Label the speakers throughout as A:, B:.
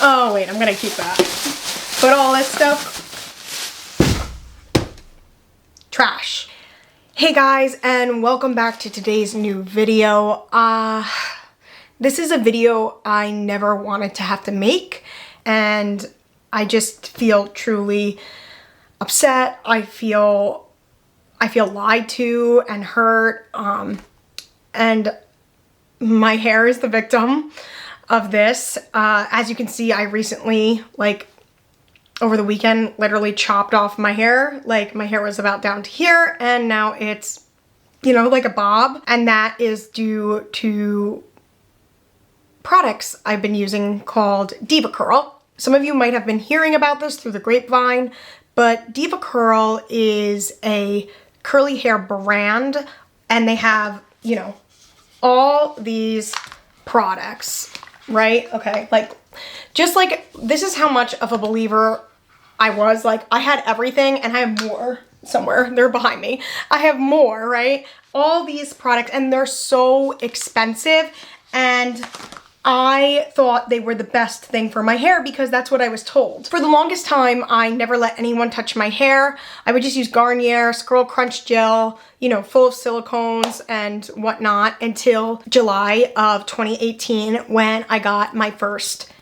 A: Oh wait, I'm gonna keep that. But all this stuff, trash. Hey guys, and welcome back to today's new video. This is a video I never wanted to have to make, and I just feel truly upset. I feel lied to and hurt, and my hair is the victim of this. As you can see, I recently, like over the weekend, literally chopped off my hair. Like my hair was about down to here, and now it's, you know, like a bob, and that is due to products I've been using called DevaCurl. Some of you might have been hearing about this through the grapevine, but DevaCurl is a curly hair brand, and they have, you know, all these products, right? Okay, like, just like, this is how much of a believer I was. Like, I had everything, and I have more somewhere. They're behind me. I have more, right? All these products, and they're so expensive, and I thought they were the best thing for my hair because that's what I was told. For the longest time, I never let anyone touch my hair. I would just use Garnier, Scroll Crunch Gel, you know, full of silicones and whatnot, until July of 2018 when I got my first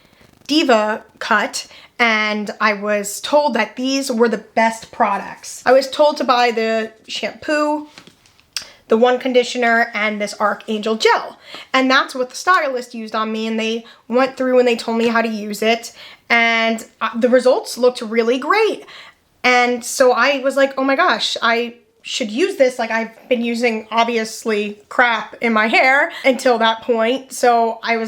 A: Diva cut, and I was told that these were the best products. I was told to buy the shampoo, the one conditioner, and this Archangel gel. And that's what the stylist used on me, and they went through and they told me how to use it, and the results looked really great. And so I was like, oh my gosh, I should use this. Like, I've been using obviously crap in my hair until that point. So I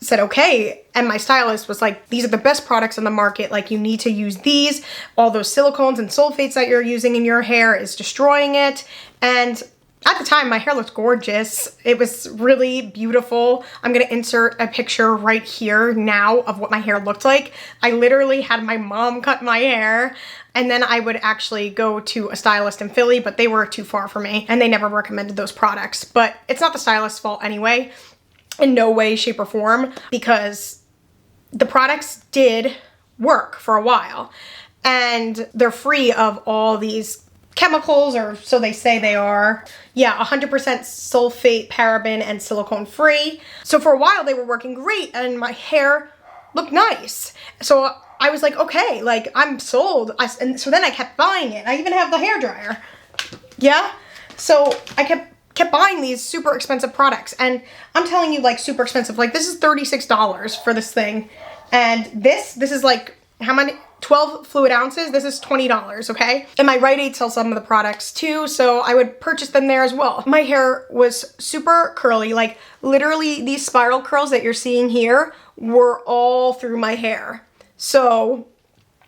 A: said, okay. And my stylist was like, these are the best products on the market. Like, you need to use these. All those silicones and sulfates that you're using in your hair is destroying it. And at the time, my hair looked gorgeous. It was really beautiful. I'm gonna insert a picture right here now of what my hair looked like. I literally had my mom cut my hair, and then I would actually go to a stylist in Philly, but they were too far for me, and they never recommended those products. But it's not the stylist's fault anyway, in no way, shape, or form, because the products did work for a while, and they're free of all these chemicals, or so they say they are. Yeah, 100% sulfate, paraben, and silicone free. So for a while they were working great, and my hair looked nice. So I was like, okay, like, I'm sold. And so then I kept buying it. I even have the hairdryer. Yeah? So I kept buying these super expensive products, and I'm telling you, like, super expensive. Like, this is $36 for this thing, and this is like, how many? 12 fluid ounces. This is $20, okay? And my Rite Aid sells some of the products too, so I would purchase them there as well. My hair was super curly. Like, literally, these spiral curls that you're seeing here were all through my hair. So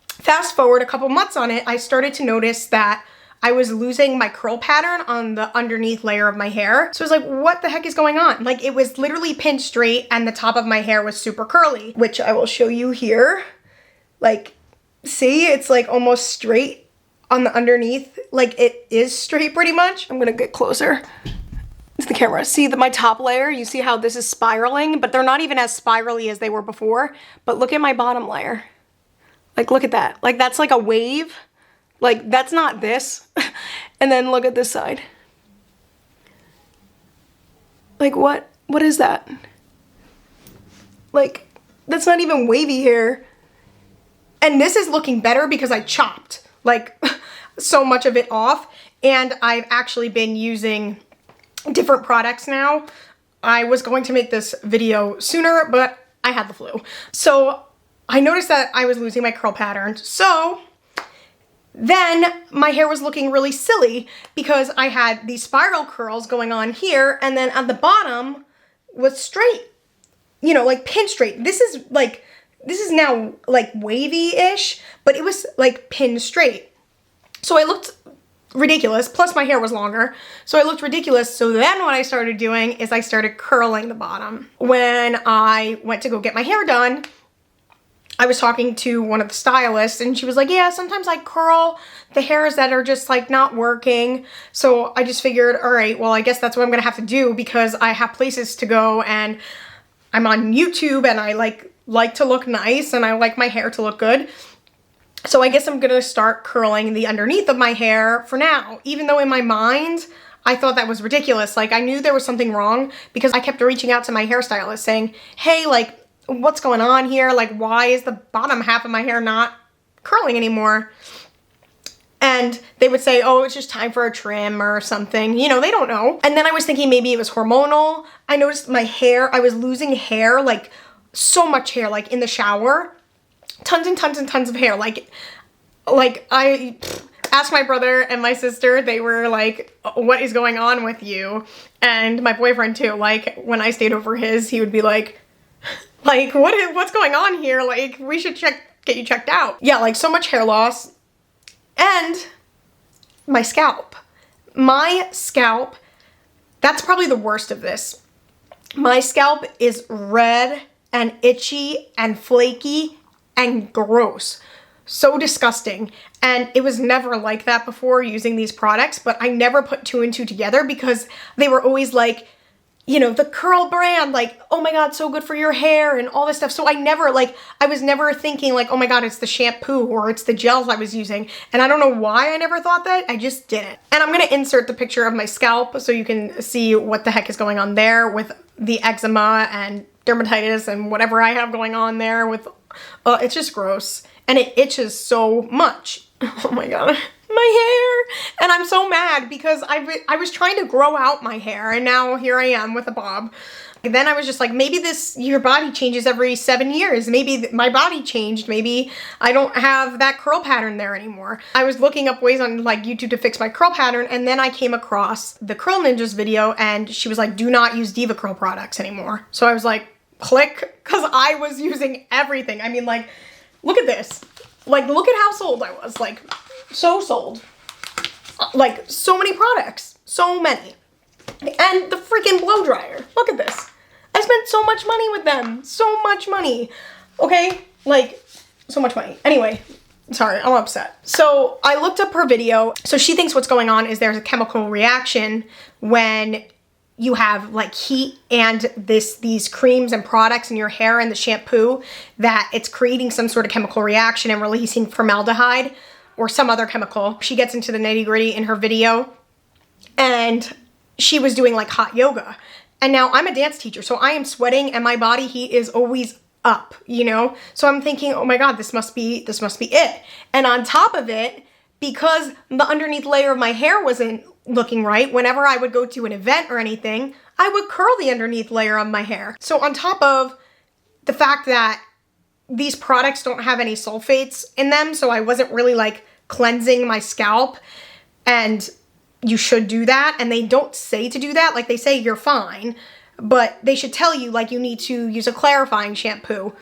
A: fast forward a couple months on it, I started to notice that I was losing my curl pattern on the underneath layer of my hair. So I was like, what the heck is going on? Like, it was literally pinned straight, and the top of my hair was super curly, which I will show you here. Like, see, it's like almost straight on the underneath. Like, it is straight pretty much. I'm gonna get closer to the camera. See my top layer? You see how this is spiraling, but they're not even as spirally as they were before. But look at my bottom layer. Like, look at that. Like, that's like a wave. Like, that's not this. And then look at this side. Like, what is that? Like, that's not even wavy hair. And this is looking better because I chopped, like, so much of it off, and I've actually been using different products now. I was going to make this video sooner, but I had the flu. So I noticed that I was losing my curl pattern. So then my hair was looking really silly because I had these spiral curls going on here, and then at the bottom was straight, you know, like pin straight. This is now like wavy-ish, but it was like pin straight. So I looked ridiculous, plus my hair was longer, so I looked ridiculous. So then what I started doing is I started curling the bottom. When I went to go get my hair done, I was talking to one of the stylists, and she was like, yeah, sometimes I curl the hairs that are just like not working. So I just figured, all right, well, I guess that's what I'm gonna have to do because I have places to go, and I'm on YouTube, and I like like to look nice and I like my hair to look good. So I guess I'm gonna start curling the underneath of my hair for now, even though in my mind, I thought that was ridiculous. Like I knew there was something wrong because I kept reaching out to my hairstylist saying, hey, like what's going on here? Like why is the bottom half of my hair not curling anymore? And they would say, oh, it's just time for a trim or something. You know, they don't know. And then I was thinking maybe it was hormonal. I noticed my hair, I was losing hair, like so much hair, like in the shower. Tons and tons and tons of hair. Like I asked my brother and my sister, they were like, what is going on with you? And my boyfriend too, like when I stayed over his, he would be like what's going on here? Like we should get you checked out. Yeah, like so much hair loss. And my scalp. My scalp, that's probably the worst of this. My scalp is red and itchy and flaky and gross. So disgusting. And it was never like that before using these products, but I never put two and two together because they were always like, you know, the Curl brand, like, oh my God, so good for your hair and all this stuff. So I was never thinking like, oh my God, it's the shampoo or it's the gels I was using. And I don't know why I never thought that, I just didn't. And I'm gonna insert the picture of my scalp so you can see what the heck is going on there with the eczema and dermatitis and whatever I have going on there with, it's just gross. And it itches so much. Oh my God. My hair. And I'm so mad because I was trying to grow out my hair and now here I am with a bob. And then I was just like, maybe your body changes every 7 years. Maybe my body changed. Maybe I don't have that curl pattern there anymore. I was looking up ways on like YouTube to fix my curl pattern and then I came across the Curl Ninja's video and she was like, do not use DevaCurl products anymore. So I was like, click, because I was using everything. I mean, like, look at this. Like, look at how sold I was. Like, so sold. Like, so many products. So many. And the freaking blow dryer. Look at this. I spent so much money with them. So much money. Okay? Like, so much money. Anyway, sorry, I'm upset. So I looked up her video. So she thinks what's going on is there's a chemical reaction when you have like heat and these creams and products in your hair and the shampoo, that it's creating some sort of chemical reaction and releasing formaldehyde or some other chemical. She gets into the nitty-gritty in her video and she was doing like hot yoga. And now I'm a dance teacher, so I am sweating and my body heat is always up, you know? So I'm thinking, oh my God, this must be it. And on top of it, because the underneath layer of my hair wasn't looking right, whenever I would go to an event or anything, I would curl the underneath layer of my hair. So on top of the fact that these products don't have any sulfates in them, so I wasn't really like cleansing my scalp, and you should do that, and they don't say to do that. Like they say you're fine, but they should tell you like you need to use a clarifying shampoo.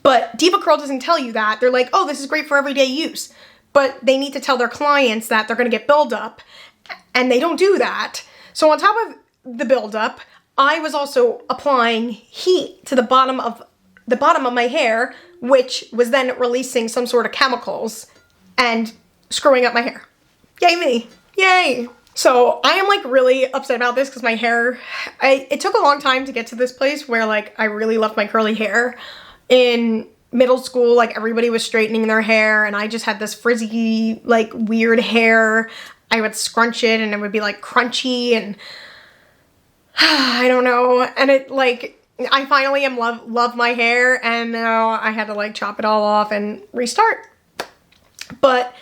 A: But DevaCurl doesn't tell you that. They're like, oh, this is great for everyday use. But they need to tell their clients that they're gonna get buildup, and they don't do that. So on top of the buildup, I was also applying heat to the bottom of my hair, which was then releasing some sort of chemicals and screwing up my hair. Yay me, yay. So I am like really upset about this because my hair, it took a long time to get to this place where like I really loved my curly hair. In middle school, like everybody was straightening their hair and I just had this frizzy, like weird hair. I would scrunch it and it would be like crunchy and I don't know. And it like, I finally love my hair and now I had to like chop it all off and restart. But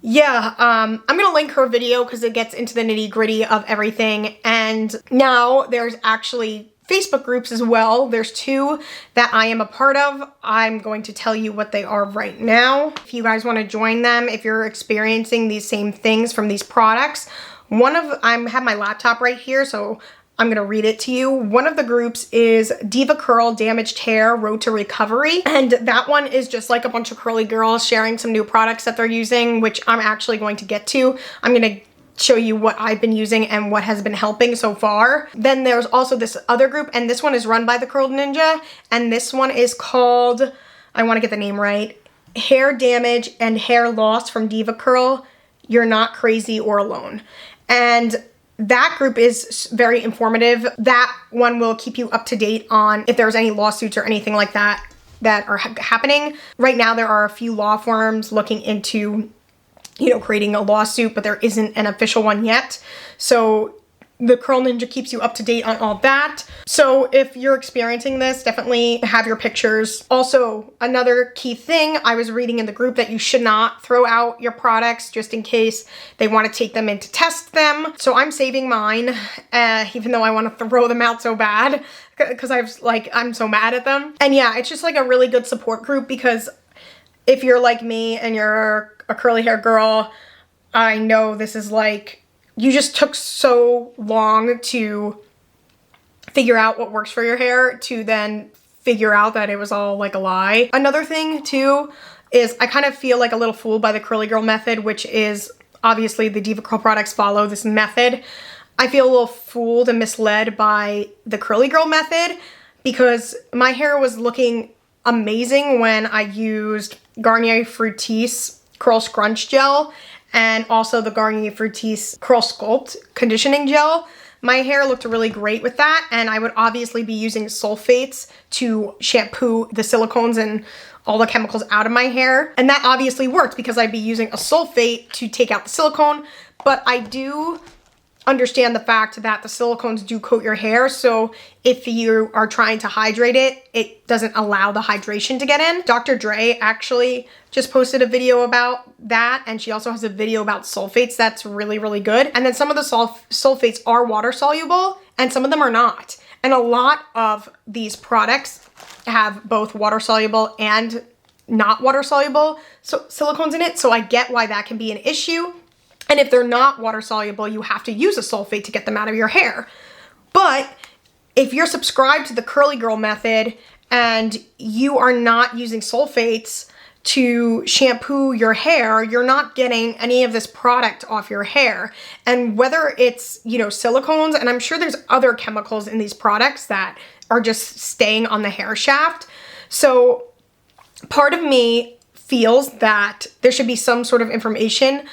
A: yeah, I'm gonna link her video because it gets into the nitty-gritty of everything. And now there's actually Facebook groups as well. There's 2 that I am a part of. I'm going to tell you what they are right now. If you guys want to join them, if you're experiencing these same things from these products, I have my laptop right here, so I'm gonna read it to you. One of the groups is DevaCurl Damaged Hair Road to Recovery. And that one is just like a bunch of curly girls sharing some new products that they're using, which I'm actually going to get to. I'm gonna show you what I've been using and what has been helping so far. Then there's also this other group, and this one is run by the Curl Ninja, and this one is called, I wanna get the name right, Hair Damage and Hair Loss from DevaCurl. You're Not Crazy or Alone. And that group is very informative. That one will keep you up to date on if there's any lawsuits or anything like that that are happening. Right now, there are a few law firms looking into, you know, creating a lawsuit, but there isn't an official one yet. So the Curl Ninja keeps you up to date on all that. So if you're experiencing this, definitely have your pictures. Also, another key thing, I was reading in the group that you should not throw out your products just in case they want to take them in to test them. So I'm saving mine, even though I want to throw them out so bad because I'm so mad at them. And yeah, it's just like a really good support group, because if you're like me and you're a curly hair girl, I know this is like, you just took so long to figure out what works for your hair to then figure out that it was all like a lie. Another thing too is I kind of feel like a little fooled by the curly girl method, which is obviously the DevaCurl products follow this method. I feel a little fooled and misled by the curly girl method because my hair was looking amazing when I used Garnier Fructis Curl Scrunch Gel and also the Garnier Fructis Curl Sculpt Conditioning Gel. My hair looked really great with that, and I would obviously be using sulfates to shampoo the silicones and all the chemicals out of my hair. And that obviously worked because I'd be using a sulfate to take out the silicone, but I do understand the fact that the silicones do coat your hair, so if you are trying to hydrate it, it doesn't allow the hydration to get in. Dr. Dre actually just posted a video about that, and she also has a video about sulfates that's really, really good. And then some of the sulfates are water soluble, and some of them are not. And a lot of these products have both water soluble and not water soluble silicones in it, so I get why that can be an issue. And if they're not water soluble, you have to use a sulfate to get them out of your hair. But if you're subscribed to the curly girl method and you are not using sulfates to shampoo your hair, you're not getting any of this product off your hair. And whether it's, you know, silicones, and I'm sure there's other chemicals in these products that are just staying on the hair shaft. So part of me feels that there should be some sort of information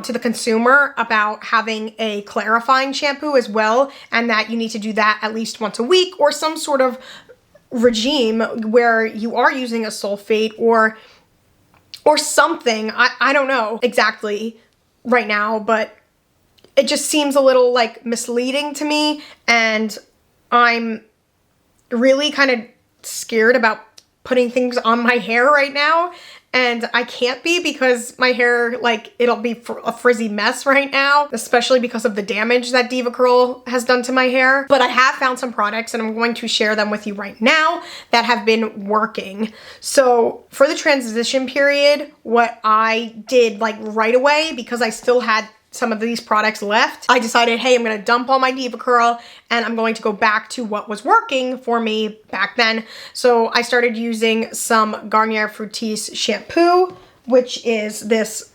A: to the consumer about having a clarifying shampoo as well, and that you need to do that at least once a week, or some sort of regime where you are using a sulfate or something. I don't know exactly right now, but it just seems a little like misleading to me, and I'm really kind of scared about putting things on my hair right now. And I can't be, because my hair, like, it'll be a frizzy mess right now, especially because of the damage that DevaCurl has done to my hair. But I have found some products, and I'm going to share them with you right now, that have been working. So for the transition period, what I did like right away, because I still had some of these products left, I decided, hey, I'm gonna dump all my DevaCurl and I'm going to go back to what was working for me back then. So I started using some Garnier Fructis shampoo, which is this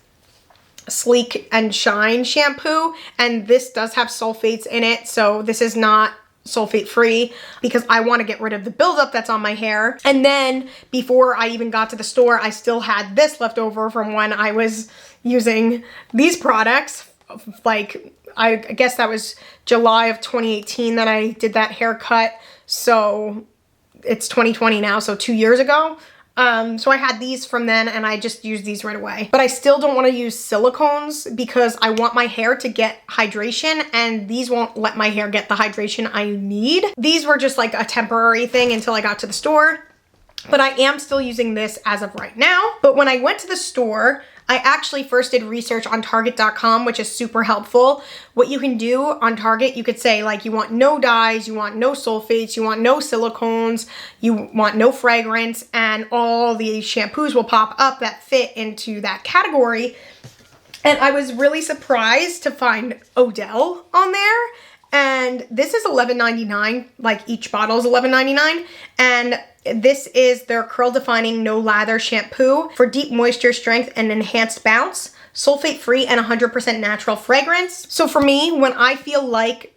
A: sleek and shine shampoo, and this does have sulfates in it, so this is not sulfate free because I want to get rid of the buildup that's on my hair. And then before I even got to the store, I still had this left over from when I was using these products. Like, I guess that was July of 2018 that I did that haircut, so it's 2020 now, so 2 years ago. So I had these from then, and I just used these right away. But I still don't want to use silicones because I want my hair to get hydration, and these won't let my hair get the hydration I need. These were just like a temporary thing until I got to the store, but I am still using this as of right now. But when I went to the store, I actually first did research on Target.com, which is super helpful. What you can do on Target, you could say like you want no dyes, you want no sulfates, you want no silicones, you want no fragrance, and all the shampoos will pop up that fit into that category. And I was really surprised to find Odele on there. And this is $11.99, like each bottle is $11.99. And this is their curl defining no lather shampoo for deep moisture, strength, and enhanced bounce, sulfate free and 100% natural fragrance. So for me, when I feel like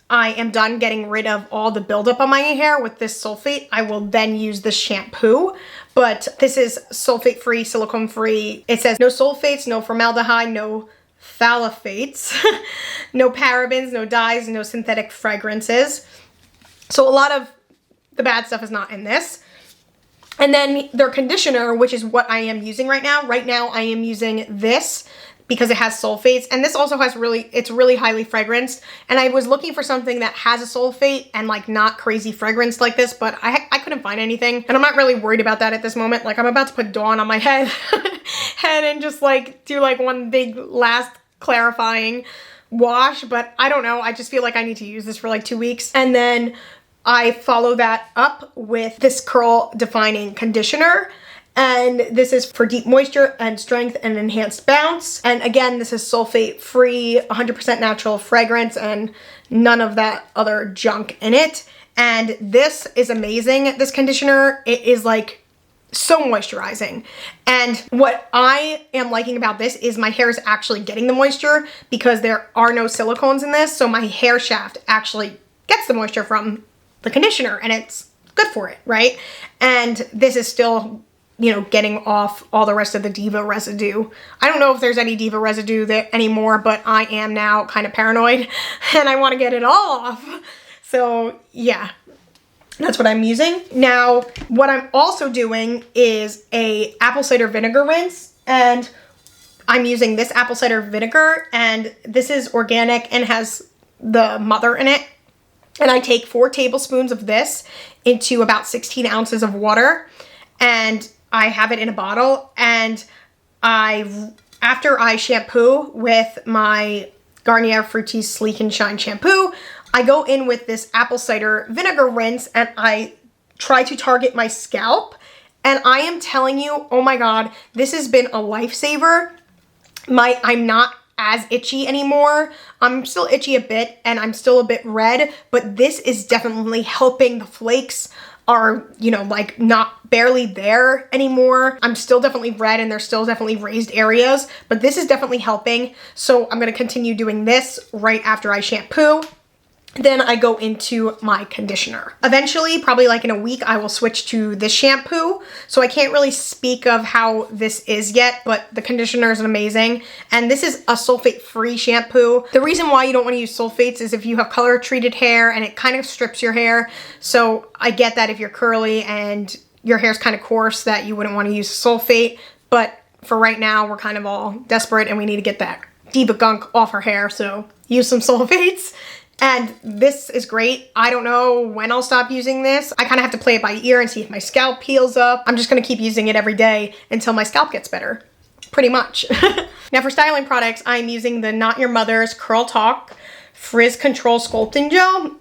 A: I am done getting rid of all the buildup on my hair with this sulfate, I will then use the shampoo. But this is sulfate free, silicone free. It says no sulfates, no formaldehyde, no phthalates, no parabens, no dyes, no synthetic fragrances. So a lot of the bad stuff is not in this. And then their conditioner, which is what I am using right now. Right now I am using this because it has sulfates, and this also has it's really highly fragranced. And I was looking for something that has a sulfate and like not crazy fragrance like this, but I couldn't find anything. And I'm not really worried about that at this moment. Like I'm about to put Dawn on my head and just like do like one big last clarifying wash, but I don't know. I just feel like I need to use this for like 2 weeks. And then I follow that up with this curl defining conditioner. And this is for deep moisture and strength and enhanced bounce. And again, this is sulfate free, 100% natural fragrance, and none of that other junk in it. And this is amazing, this conditioner. It is like so moisturizing. And what I am liking about this is my hair is actually getting the moisture because there are no silicones in this. So my hair shaft actually gets the moisture from the conditioner, and it's good for it, right? And this is still, you know, getting off all the rest of the Diva residue. I don't know if there's any Diva residue there anymore, but I am now kind of paranoid and I want to get it all off. So yeah, that's what I'm using. Now, what I'm also doing is a apple cider vinegar rinse, and I'm using this apple cider vinegar, and this is organic and has the mother in it. And I take 4 tablespoons of this into about 16 ounces of water, and I have it in a bottle. And after I shampoo with my Garnier Fructis Sleek and Shine shampoo, I go in with this apple cider vinegar rinse, and I try to target my scalp. And I am telling you, oh my God, this has been a lifesaver. I'm not as itchy anymore. I'm still itchy a bit and I'm still a bit red, but this is definitely helping. The flakes are, you know, like not barely there anymore. I'm still definitely red and there's still definitely raised areas, but this is definitely helping. So I'm going to continue doing this right after I shampoo. Then I go into my conditioner. Eventually, probably like in a week, I will switch to this shampoo. So I can't really speak of how this is yet, but the conditioner is amazing. And this is a sulfate-free shampoo. The reason why you don't want to use sulfates is if you have color-treated hair and it kind of strips your hair. So I get that if you're curly and your hair's kind of coarse that you wouldn't want to use sulfate. But for right now, we're kind of all desperate and we need to get that Diva gunk off our hair. So use some sulfates. And this is great. I don't know when I'll stop using this. I kind of have to play it by ear and see if my scalp heals up. I'm just going to keep using it every day until my scalp gets better, pretty much. Now for styling products, I'm using the Not Your Mother's Curl Talk Frizz Control Sculpting Gel.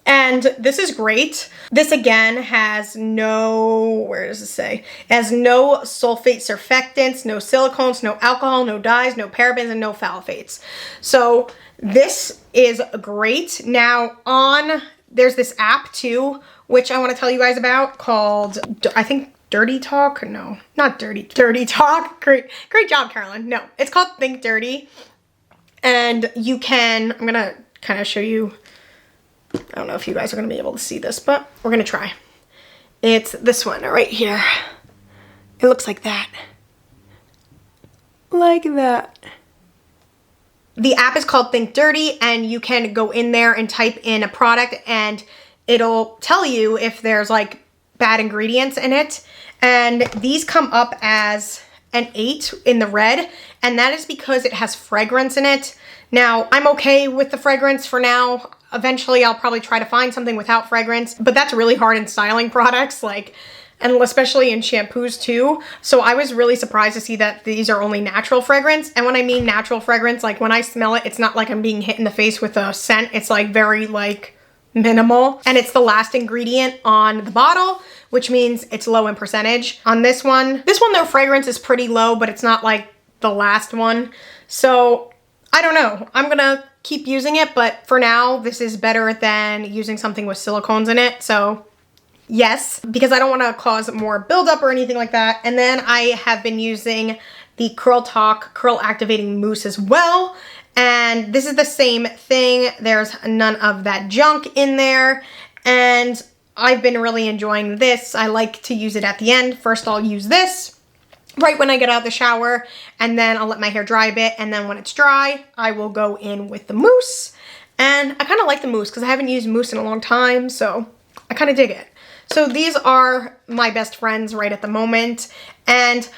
A: And this is great. This again has no, where does it say? It has no sulfate surfactants, no silicones, no alcohol, no dyes, no parabens, and no phthalates. So this is great. Now there's this app too, which I want to tell you guys about called, I think Dirty Talk. No, not Dirty Talk. Great job, Carolyn. No, it's called Think Dirty. And you can, I'm going to kind of show you, I don't know if you guys are going to be able to see this, but we're going to try. It's this one right here. It looks like that. Like that. The app is called Think Dirty, and you can go in there and type in a product and it'll tell you if there's like bad ingredients in it. And these come up as an 8 in the red, and that is because it has fragrance in it. Now, I'm okay with the fragrance for now. Eventually, I'll probably try to find something without fragrance, but that's really hard in styling products, like, and especially in shampoos too. So I was really surprised to see that these are only natural fragrance. And when I mean natural fragrance, like when I smell it, it's not like I'm being hit in the face with a scent. It's like very like minimal. And it's the last ingredient on the bottle, which means it's low in percentage. On this one, their fragrance is pretty low, but it's not like the last one. So I don't know. I'm gonna keep using it, but for now, this is better than using something with silicones in it. So yes, because I don't want to cause more buildup or anything like that. And then I have been using the Curl Talk Curl Activating Mousse as well. And this is the same thing. There's none of that junk in there. And I've been really enjoying this. I like to use it at the end. First, I'll use this right when I get out of the shower, and then I'll let my hair dry a bit. And then when it's dry, I will go in with the mousse. And I kind of like the mousse because I haven't used mousse in a long time, so I kind of dig it. So these are my best friends right at the moment, and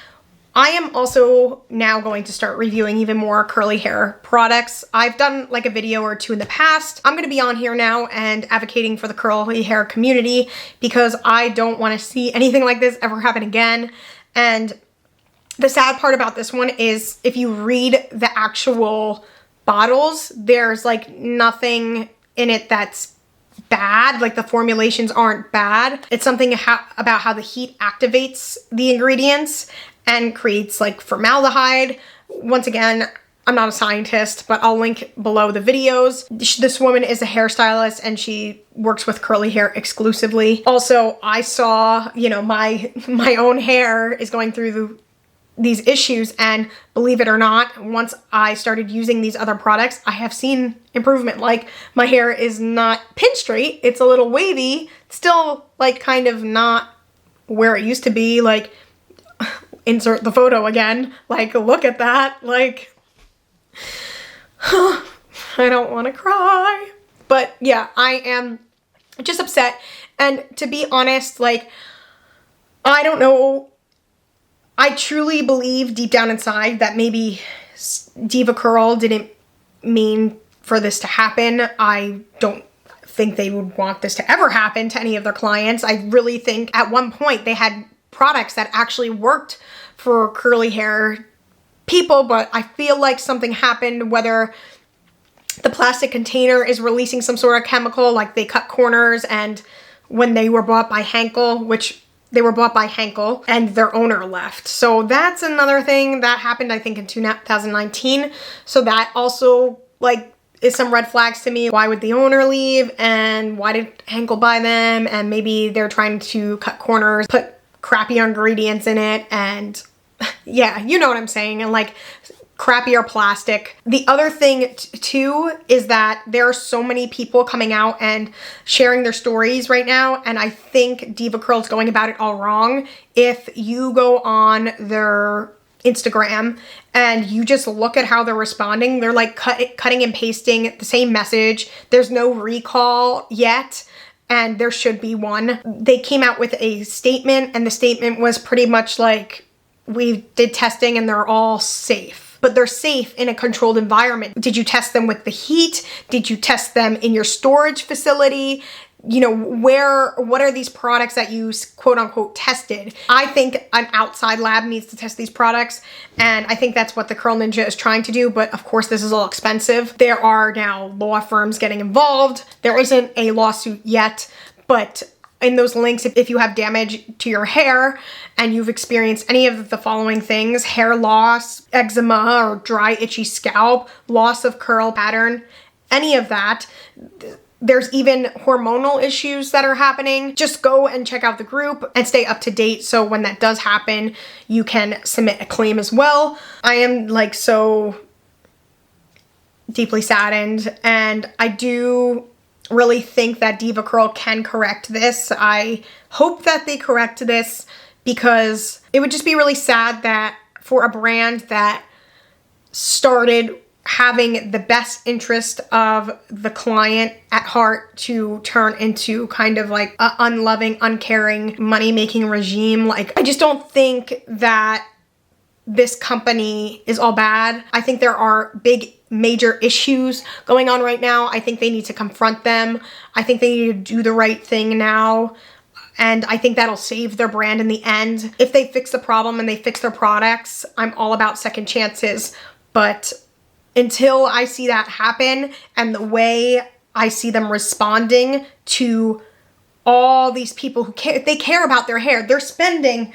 A: I am also now going to start reviewing even more curly hair products. I've done like a video or two in the past. I'm gonna be on here now and advocating for the curly hair community because I don't wanna see anything like this ever happen again. And the sad part about this one is if you read the actual bottles, there's like nothing in it that's bad. Like the formulations aren't bad. It's something about how the heat activates the ingredients and creates like formaldehyde. Once again, I'm not a scientist, but I'll link below the videos. This woman is a hairstylist and she works with curly hair exclusively. Also, I saw, you know, my own hair is going through these issues, and believe it or not, once I started using these other products, I have seen improvement. Like my hair is not pin straight, it's a little wavy, still like kind of not where it used to be. Like insert the photo again, like look at that, like I don't want to cry. But yeah, I am just upset, and to be honest, like I don't know, I truly believe deep down inside that maybe DevaCurl didn't mean for this to happen. I don't think they would want this to ever happen to any of their clients. I really think at one point they had products that actually worked for curly hair people, but I feel like something happened, whether the plastic container is releasing some sort of chemical, like they cut corners, and when they were bought by Henkel, which they were bought by Henkel, and their owner left. So that's another thing that happened, I think, in 2019. So that also like is some red flags to me. Why would the owner leave, and why did Henkel buy them? And maybe they're trying to cut corners, put crappy ingredients in it, and yeah, you know what I'm saying, and like crappier plastic. The other thing too is that there are so many people coming out and sharing their stories right now, and I think DevaCurl is going about it all wrong. If you go on their Instagram and you just look at how they're responding, they're like cutting and pasting the same message. There's no recall yet, and there should be one. They came out with a statement, and the statement was pretty much like, we did testing and they're all safe. But they're safe in a controlled environment. Did you test them with the heat? Did you test them in your storage facility? You know, what are these products that you quote unquote tested? I think an outside lab needs to test these products, and I think that's what the Curl Ninja is trying to do, but of course this is all expensive. There are now law firms getting involved. There isn't a lawsuit yet, but in those links, if you have damage to your hair and you've experienced any of the following things: hair loss, eczema or dry itchy scalp, loss of curl pattern, any of that, there's even hormonal issues that are happening, just go and check out the group and stay up to date, so when that does happen, you can submit a claim as well. I am like so deeply saddened, and I do really think that DevaCurl can correct this. I hope that they correct this, because it would just be really sad that for a brand that started having the best interest of the client at heart to turn into kind of like an unloving, uncaring, money-making regime. Like, I just don't think that this company is all bad. I think there are big major issues going on right now. I think they need to confront them. I think they need to do the right thing now, and I think that'll save their brand in the end. If they fix the problem and they fix their products, I'm all about second chances, but until I see that happen, and the way I see them responding to all these people who care, they care about their hair, they're spending,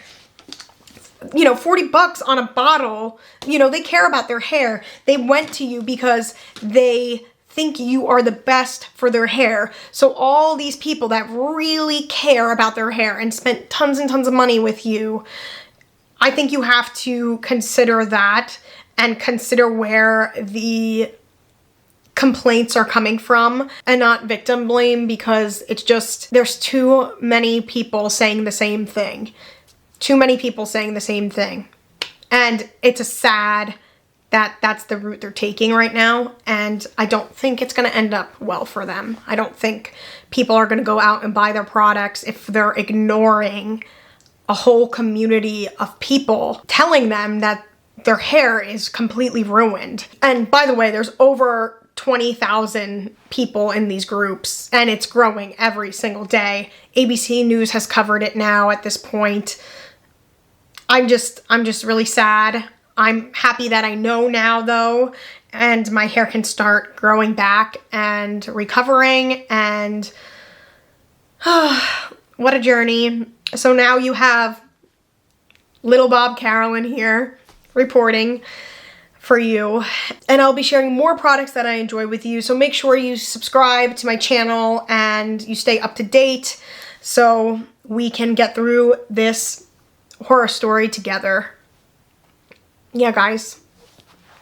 A: you know, 40 bucks on a bottle, you know, they care about their hair. They went to you because they think you are the best for their hair. So all these people that really care about their hair and spent tons and tons of money with you, I think you have to consider that and consider where the complaints are coming from, and not victim blame, because it's just, there's too many people saying the same thing. Too many people saying the same thing. And it's a sad, that's the route they're taking right now, and I don't think it's going to end up well for them. I don't think people are going to go out and buy their products if they're ignoring a whole community of people telling them that their hair is completely ruined. And by the way, there's over 20,000 people in these groups, and it's growing every single day. ABC News has covered it now at this point. I'm just really sad. I'm happy that I know now though, and my hair can start growing back and recovering, and what a journey. So now you have little Bob Carolyn here reporting for you, and I'll be sharing more products that I enjoy with you. So make sure you subscribe to my channel and you stay up to date so we can get through this horror story together. Yeah, guys.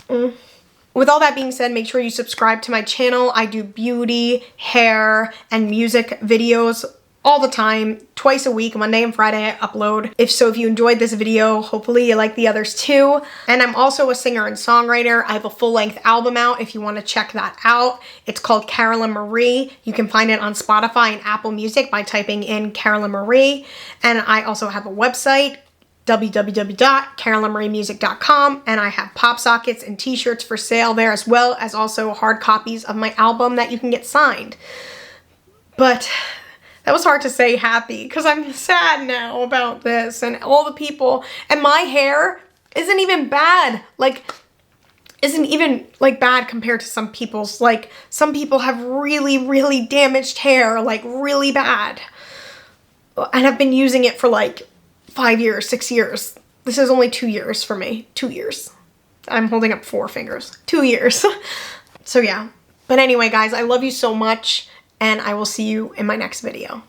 A: With all that being said, make sure you subscribe to my channel. I do beauty, hair, and music videos all the time, twice a week, Monday and Friday I upload. If you enjoyed this video, hopefully you like the others too. And I'm also a singer and songwriter. I have a full-length album out if you want to check that out. It's called Carolyn Marie. You can find it on Spotify and Apple Music by typing in Carolyn Marie. And I also have a website, www.carolynmariemusic.com, and I have pop sockets and t-shirts for sale there, as well as also hard copies of my album that you can get signed. But that was hard to say happy because I'm sad now about this and all the people, and my hair isn't even bad, bad compared to some people's. Like, some people have really, really damaged hair, like really bad, and I've been using it for like 5 years, 6 years. This is only 2 years for me. 2 years. I'm holding up 4 fingers. 2 years. So yeah. But anyway, guys, I love you so much, and I will see you in my next video.